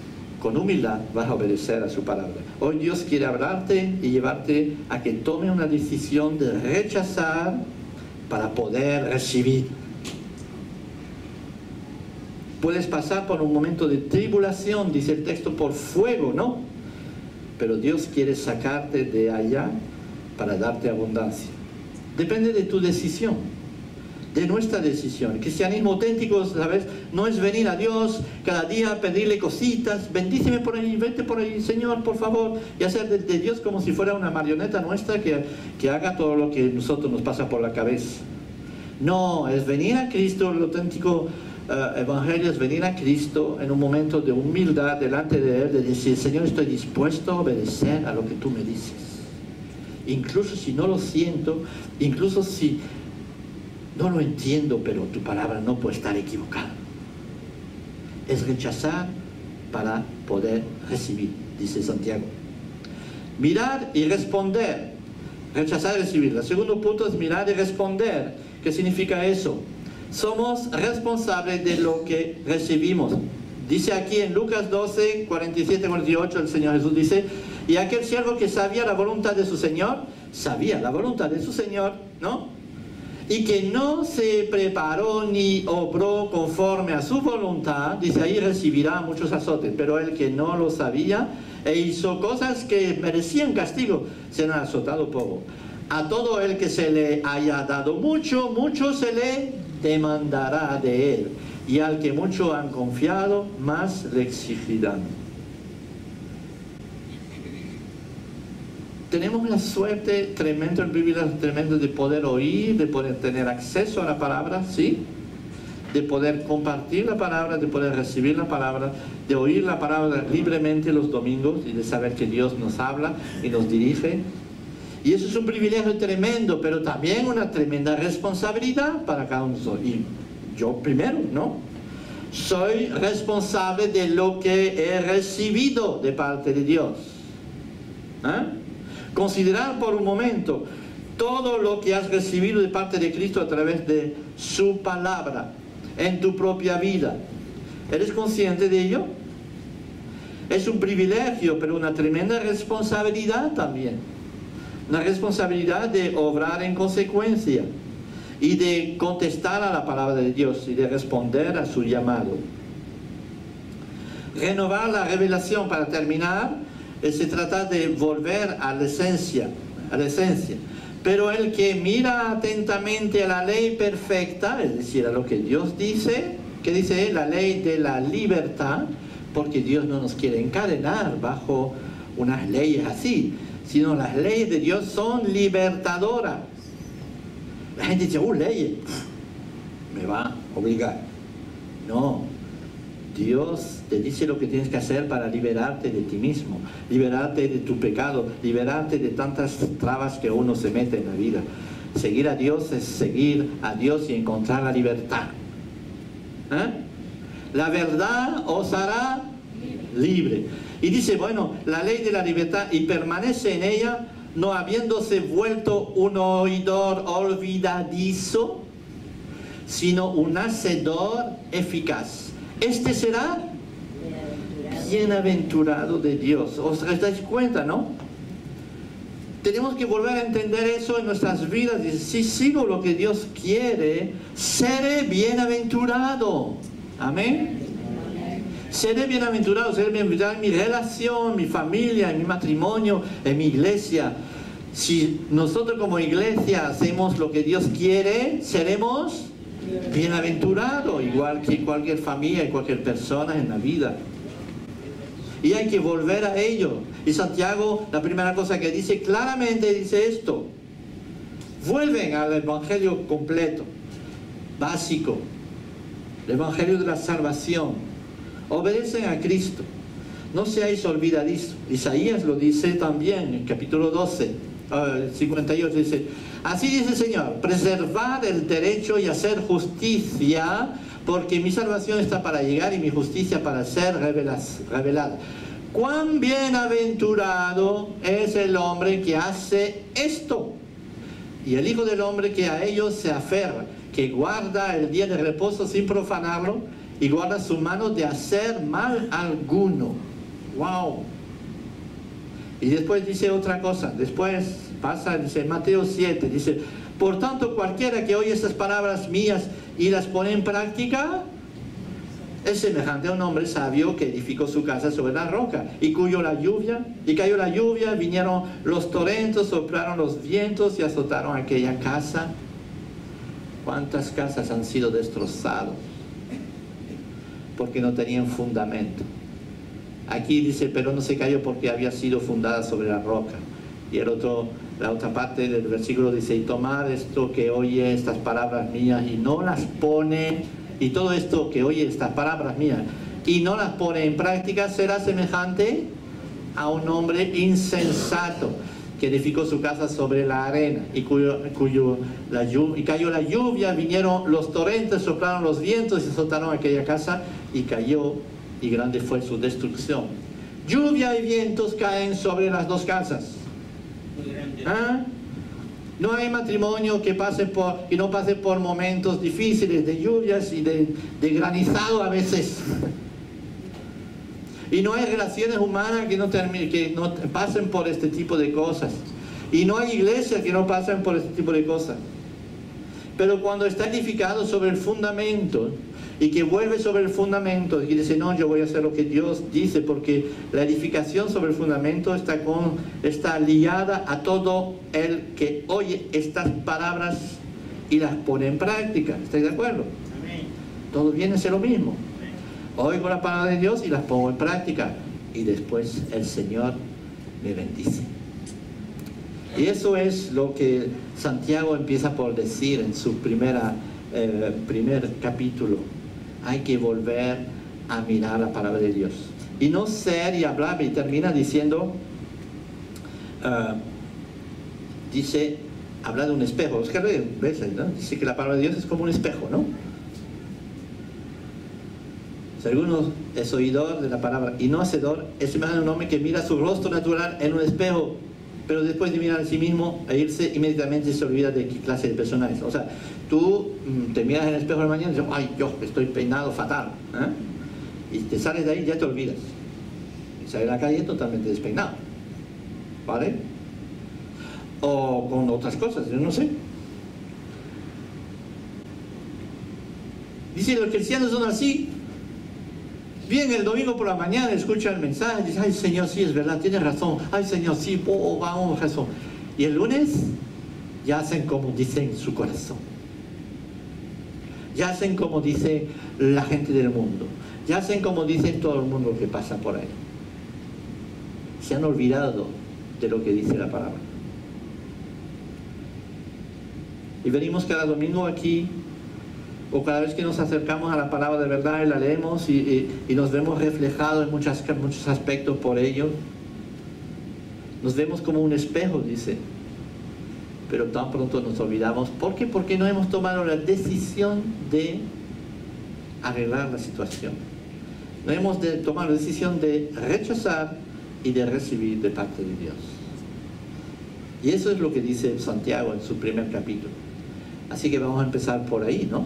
con humildad vas a obedecer a su palabra. Hoy Dios quiere hablarte y llevarte a que tome una decisión de rechazar para poder recibir. Puedes pasar por un momento de tribulación, dice el texto, por fuego, ¿no? Pero Dios quiere sacarte de allá para darte abundancia. Depende de tu decisión, de nuestra decisión. El cristianismo auténtico, ¿sabes?, no es venir a Dios cada día, pedirle cositas, bendíceme por ahí, vete por ahí, Señor, por favor, y hacer de Dios como si fuera una marioneta nuestra que haga todo lo que a nosotros nos pasa por la cabeza. No, es venir a Cristo. El auténtico evangelio es venir a Cristo en un momento de humildad delante de Él, de decir, Señor, estoy dispuesto a obedecer a lo que tú me dices. Incluso si no lo siento, incluso si no lo entiendo, pero tu palabra no puede estar equivocada. Es rechazar para poder recibir, dice Santiago. Mirar y responder. Rechazar y recibir. El segundo punto es mirar y responder. ¿Qué significa eso? Somos responsables de lo que recibimos. Dice aquí en Lucas 12, 47-48, el Señor Jesús dice, y aquel siervo que sabía la voluntad de su Señor, ¿no?, y que no se preparó ni obró conforme a su voluntad, dice, ahí recibirá muchos azotes. Pero el que no lo sabía e hizo cosas que merecían castigo, será azotado poco. A todo el que se le haya dado mucho, mucho se le demandará de él, y al que mucho han confiado, más le exigirán. tenemos la suerte tremenda, el privilegio tremendo de poder oír, de poder tener acceso a la palabra, ¿sí? De poder compartir la palabra, de poder recibir la palabra, de oír la palabra libremente los domingos y de saber que Dios nos habla y nos dirige. Y eso es un privilegio tremendo, pero también una tremenda responsabilidad para cada uno. Y yo primero, ¿no? Soy responsable de lo que he recibido de parte de Dios. Considerar por un momento todo lo que has recibido de parte de Cristo a través de su palabra en tu propia vida. ¿Eres consciente de ello? Es un privilegio, pero una tremenda responsabilidad también. Una responsabilidad de obrar en consecuencia y de contestar a la palabra de Dios y de responder a su llamado. Renovar la revelación, para terminar, se trata de volver a la esencia, Pero el que mira atentamente a la ley perfecta, es decir, a lo que Dios dice, que dice la ley de la libertad, porque Dios no nos quiere encadenar bajo unas leyes así, sino las leyes de Dios son libertadoras. La gente dice, leyes, me va a obligar. No, Dios te dice lo que tienes que hacer para liberarte de ti mismo, liberarte de tu pecado, liberarte de tantas trabas que uno se mete en la vida. Seguir a Dios es seguir a Dios y encontrar la libertad. La verdad os hará libre. Y dice, bueno, la ley de la libertad, y permanece en ella, no habiéndose vuelto un oidor olvidadizo, sino un hacedor eficaz. Este será bienaventurado de Dios. ¿Os dais cuenta, no? Tenemos que volver a entender eso en nuestras vidas. Dice, si sigo lo que Dios quiere, seré bienaventurado. Amén. Seré bienaventurado en mi relación, mi familia, en mi matrimonio, en mi iglesia. Si nosotros como iglesia hacemos lo que Dios quiere, seremos bienaventurado, igual que cualquier familia y cualquier persona en la vida. Y hay que volver a ello. Y Santiago, la primera cosa que dice claramente, dice esto: vuelven al evangelio completo, básico, el evangelio de la salvación. Obedecen a Cristo, no seáis olvidadizos. Isaías lo dice también en capítulo 12, 58, dice: así dice el Señor, preservad el derecho y hacer justicia, porque mi salvación está para llegar y mi justicia para ser revelada. Cuán bienaventurado es el hombre que hace esto, y el Hijo del Hombre que a ellos se aferra, que guarda el día de reposo sin profanarlo, y guarda su mano de hacer mal alguno. ¡Wow! Y después dice otra cosa, después pasa, dice Mateo 7, dice: por tanto, cualquiera que oye estas palabras mías y las pone en práctica, es semejante a un hombre sabio que edificó su casa sobre la roca, y cayó la lluvia, vinieron los torrentes, soplaron los vientos y azotaron aquella casa. ¿Cuántas casas han sido destrozadas? Porque no tenían fundamento. Aquí dice, pero no se cayó porque había sido fundada sobre la roca. Y la otra parte del versículo dice: y tomar esto que oye estas palabras mías y no las pone, y todo esto que oye estas palabras mías y no las pone en práctica, será semejante a un hombre insensato que edificó su casa sobre la arena, y cayó la lluvia, vinieron los torrentes, soplaron los vientos y azotaron aquella casa, y cayó, y grande fue su destrucción. Lluvia y vientos caen sobre las dos casas. No hay matrimonio que no pase por momentos difíciles de lluvias y de granizado a veces. Y no hay relaciones humanas que no pasen por este tipo de cosas. Y no hay iglesias que no pasen por este tipo de cosas. Pero cuando está edificado sobre el fundamento, y que vuelve sobre el fundamento, y dice: no, yo voy a hacer lo que Dios dice, porque la edificación sobre el fundamento está ligada a todo el que oye estas palabras y las pone en práctica. ¿Estáis de acuerdo? Amén. Todo viene a ser lo mismo. Oigo la palabra de Dios y las pongo en práctica, y después el Señor me bendice. Y eso es lo que Santiago empieza por decir en su primer capítulo. Hay que volver a mirar la palabra de Dios. Y no ser y hablar, y termina diciendo, habla de un espejo. Es que a veces, ¿no? Dice que la palabra de Dios es como un espejo, ¿no? Si alguno es oidor de la palabra y no hacedor, es semejante a un hombre que mira su rostro natural en un espejo, pero después de mirar a sí mismo e irse, inmediatamente se olvida de qué clase de persona es. O sea, tú te miras en el espejo de la mañana y dices, ay, yo estoy peinado fatal, ¿eh? Y te sales de ahí y ya te olvidas. Y sales a la calle totalmente despeinado, ¿vale? O con otras cosas, yo no sé. Dice, los cristianos son así. Bien, el domingo por la mañana escucha el mensaje y dice, ay Señor, sí, es verdad, tienes razón. Ay Señor, sí, vamos, razón. Y el lunes ya hacen como dice en su corazón. Ya hacen como dice la gente del mundo. Ya hacen como dice todo el mundo que pasa por ahí. Se han olvidado de lo que dice la palabra. Y venimos cada domingo aquí, o cada vez que nos acercamos a la palabra de verdad y la leemos y nos vemos reflejados en muchos aspectos por ello. Nos vemos como un espejo, dice. Pero tan pronto nos olvidamos. ¿Por qué? Porque no hemos tomado la decisión de arreglar la situación. No hemos tomado la decisión de rechazar y de recibir de parte de Dios. Y eso es lo que dice Santiago en su primer capítulo. Así que vamos a empezar por ahí, ¿no?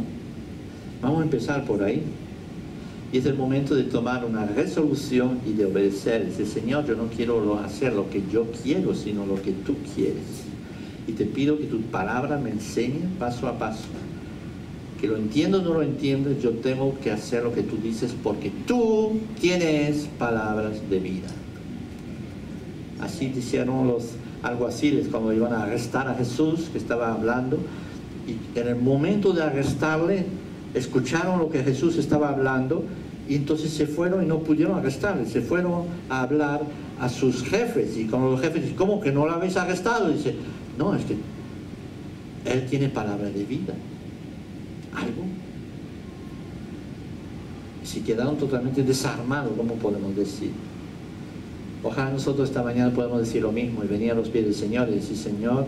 Vamos a empezar por ahí. Y es el momento de tomar una resolución y de obedecer. Dice, Señor, yo no quiero hacer lo que yo quiero, sino lo que tú quieres. Y te pido que tu palabra me enseñe paso a paso. Que lo entiendo o no lo entiendo, yo tengo que hacer lo que tú dices porque tú tienes palabras de vida. Así dijeron los alguaciles cuando iban a arrestar a Jesús, que estaba hablando. Y en el momento de arrestarle, escucharon lo que Jesús estaba hablando y entonces se fueron y no pudieron arrestarle, se fueron a hablar a sus jefes y cuando los jefes dicen, ¿cómo que no lo habéis arrestado? Dice, no, es que él tiene palabra de vida, algo. Y se quedaron totalmente desarmados, ¿cómo podemos decir? Ojalá nosotros esta mañana podamos decir lo mismo y venir a los pies del Señor y decir, Señor,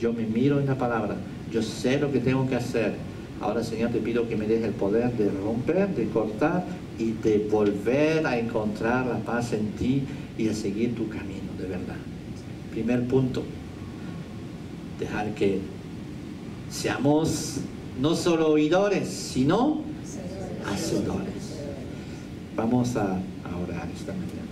yo me miro en la palabra, yo sé lo que tengo que hacer. Ahora, Señor, te pido que me des el poder de romper, de cortar y de volver a encontrar la paz en ti y a seguir tu camino, de verdad. Primer punto, dejar que seamos no solo oidores, sino hacedores. Vamos a orar esta mañana.